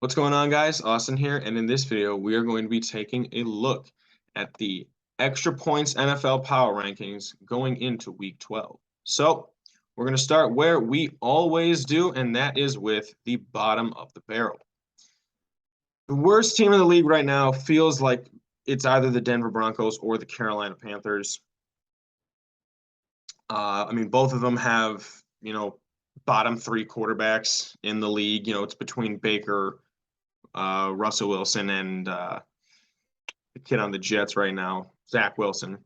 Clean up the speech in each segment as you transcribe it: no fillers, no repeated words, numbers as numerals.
What's going on, guys? Austin here, and in this video, we are going to be taking a look at the Extra Points NFL Power Rankings going into Week 12. So, we're going to start where we always do, and that is with the bottom of the barrel. The worst team in the league right now feels like it's either the Denver Broncos or the Carolina Panthers. Both of them have, bottom three quarterbacks in the league. It's between Baker, Russell Wilson, and the kid on the Jets right now, Zach Wilson.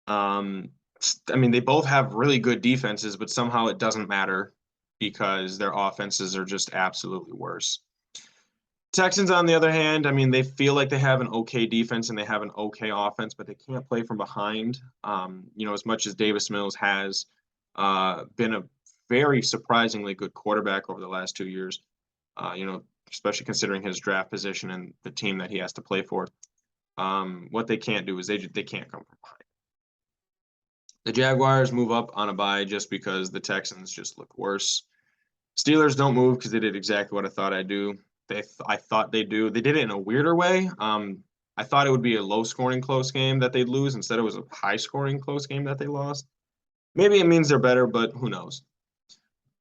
They both have really good defenses, but somehow it doesn't matter because their offenses are just absolutely worse. Texans, on the other hand, they feel like they have an okay defense and they have an okay offense, but they can't play from behind. As much as Davis Mills has been a very surprisingly good quarterback over the last 2 years, especially considering his draft position and the team that he has to play for. What they can't do is they can't come from behind. The Jaguars move up on a bye just because the Texans just look worse. Steelers don't move because they did exactly what I thought I'd do. I thought they'd do. They did it in a weirder way. I thought it would be a low-scoring close game that they'd lose. Instead, it was a high-scoring close game that they lost. Maybe it means they're better, but who knows?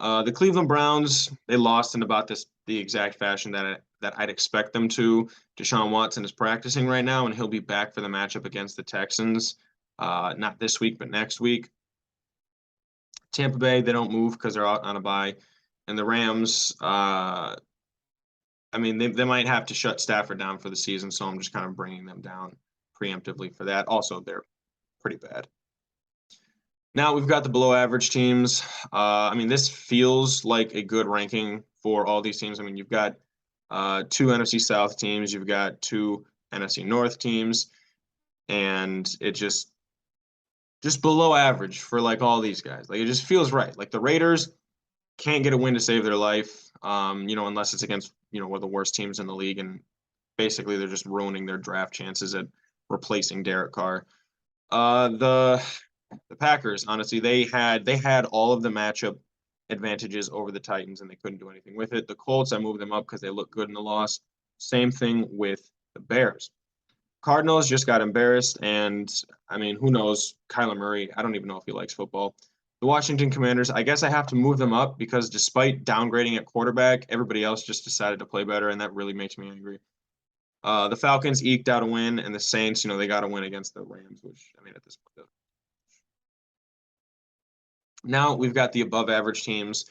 The Cleveland Browns, they lost in about the exact fashion that I'd expect them to. Deshaun Watson is practicing right now, and he'll be back for the matchup against the Texans. Not this week, but next week. Tampa Bay, they don't move because they're out on a bye. And the Rams, they might have to shut Stafford down for the season, so I'm just kind of bringing them down preemptively for that. Also, they're pretty bad. Now we've got the below average teams. This feels like a good ranking for all these teams. You've got two NFC South teams, you've got two NFC North teams, and it just below average for like all these guys. Like it just feels right. Like the Raiders can't get a win to save their life, unless it's against one of the worst teams in the league, and basically they're just ruining their draft chances at replacing Derek Carr. The Packers, honestly, they had all of the matchup advantages over the Titans, and they couldn't do anything with it. The Colts, I moved them up because they look good in the loss. Same thing with the Bears. Cardinals just got embarrassed, and who knows? Kyler Murray, I don't even know if he likes football. The Washington Commanders, I guess I have to move them up because despite downgrading at quarterback, everybody else just decided to play better, and that really makes me angry. The Falcons eked out a win, and the Saints, they got a win against the Rams, which, at this point. Now we've got the above average teams.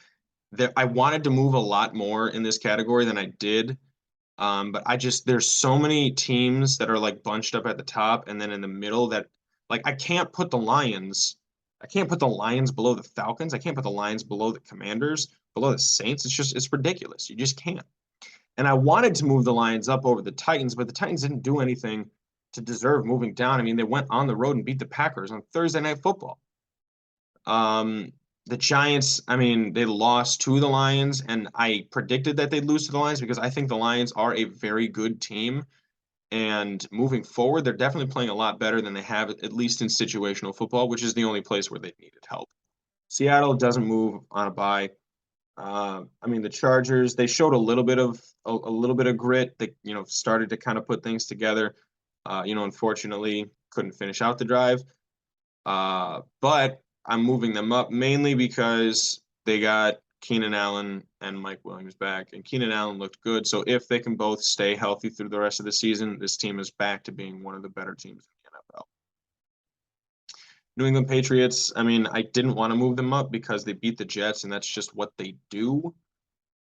I wanted to move a lot more in this category than I did. But there's so many teams that are like bunched up at the top and then in the middle that like I can't put the Lions below the Falcons. I can't put the Lions below the Commanders, below the Saints. It's ridiculous. You just can't. And I wanted to move the Lions up over the Titans, but the Titans didn't do anything to deserve moving down. They went on the road and beat the Packers on Thursday Night Football. The Giants, they lost to the Lions, and I predicted that they'd lose to the Lions because I think the Lions are a very good team. And moving forward, they're definitely playing a lot better than they have, at least in situational football, which is the only place where they needed help. Seattle doesn't move on a bye. The Chargers, they showed a little bit of grit. They, started to kind of put things together. Unfortunately, couldn't finish out the drive. But I'm moving them up mainly because they got Keenan Allen and Mike Williams back, and Keenan Allen looked good. So if they can both stay healthy through the rest of the season, this team is back to being one of the better teams in the NFL. New England Patriots, I didn't want to move them up because they beat the Jets, and that's just what they do.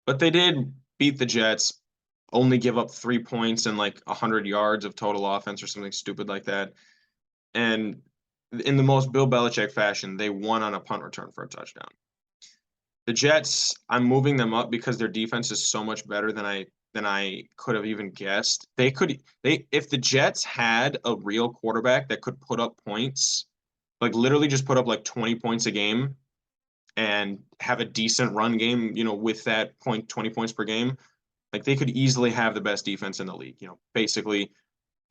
But they did beat the Jets, only give up 3 points and like 100 yards of total offense or something stupid like that. And in the most Bill Belichick fashion, they won on a punt return for a touchdown. The Jets, I'm moving them up because their defense is so much better than I could have even guessed. If the Jets had a real quarterback that could put up points, like literally just put up like 20 points a game and have a decent run game, with that 20 points per game, like they could easily have the best defense in the league, basically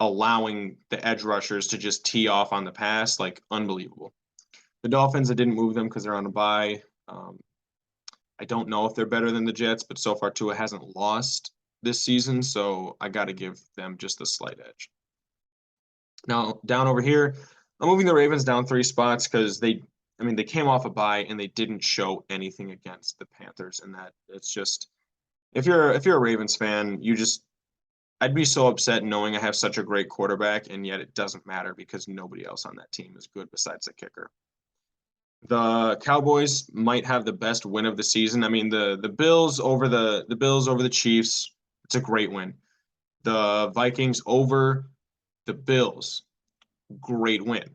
allowing the edge rushers to just tee off on the pass, like unbelievable. The Dolphins, I didn't move them because they're on a bye. I don't know if they're better than the Jets, but so far Tua hasn't lost this season, so I got to give them just a slight edge. Now, down over here, I'm moving the Ravens down 3 spots because they came off a bye and they didn't show anything against the Panthers, and that it's just if you're a Ravens fan, I'd be so upset knowing I have such a great quarterback, and yet it doesn't matter because nobody else on that team is good besides the kicker. The Cowboys might have the best win of the season. I mean, the Bills over the Chiefs, it's a great win. The Vikings over the Bills, great win.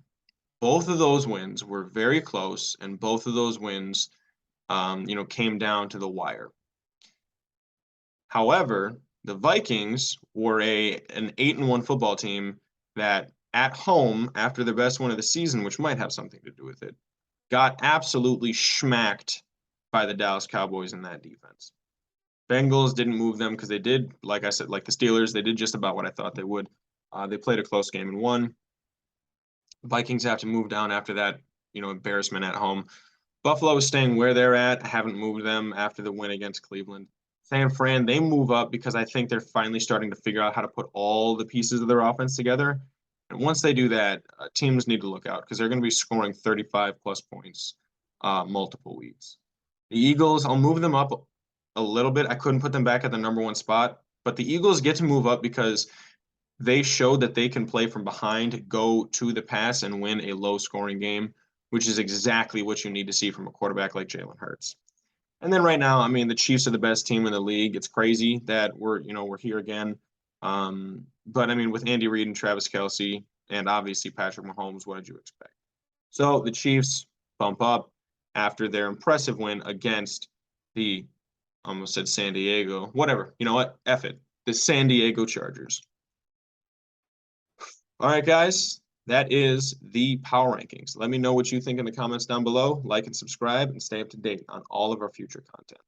Both of those wins were very close, and both of those wins, came down to the wire. However, the Vikings were an 8-1 football team that at home, after their best win of the season, which might have something to do with it, got absolutely schmacked by the Dallas Cowboys in that defense. Bengals didn't move them because they did, like I said, like the Steelers, they did just about what I thought they would. They played a close game and won. Vikings have to move down after that, embarrassment at home. Buffalo is staying where they're at. I haven't moved them after the win against Cleveland. San Fran, they move up because I think they're finally starting to figure out how to put all the pieces of their offense together. And once they do that, teams need to look out because they're going to be scoring 35-plus points multiple weeks. The Eagles, I'll move them up a little bit. I couldn't put them back at the number 1 spot, but the Eagles get to move up because they showed that they can play from behind, go to the pass, and win a low-scoring game, which is exactly what you need to see from a quarterback like Jalen Hurts. And then right now, the Chiefs are the best team in the league. It's crazy that we're here again. But with Andy Reid and Travis Kelce and obviously Patrick Mahomes, what did you expect? So the Chiefs bump up after their impressive win against the, almost said San Diego, whatever. You know what? F it. The San Diego Chargers. All right, guys, that is the power rankings. Let me know what you think in the comments down below. Like and subscribe and stay up to date on all of our future content.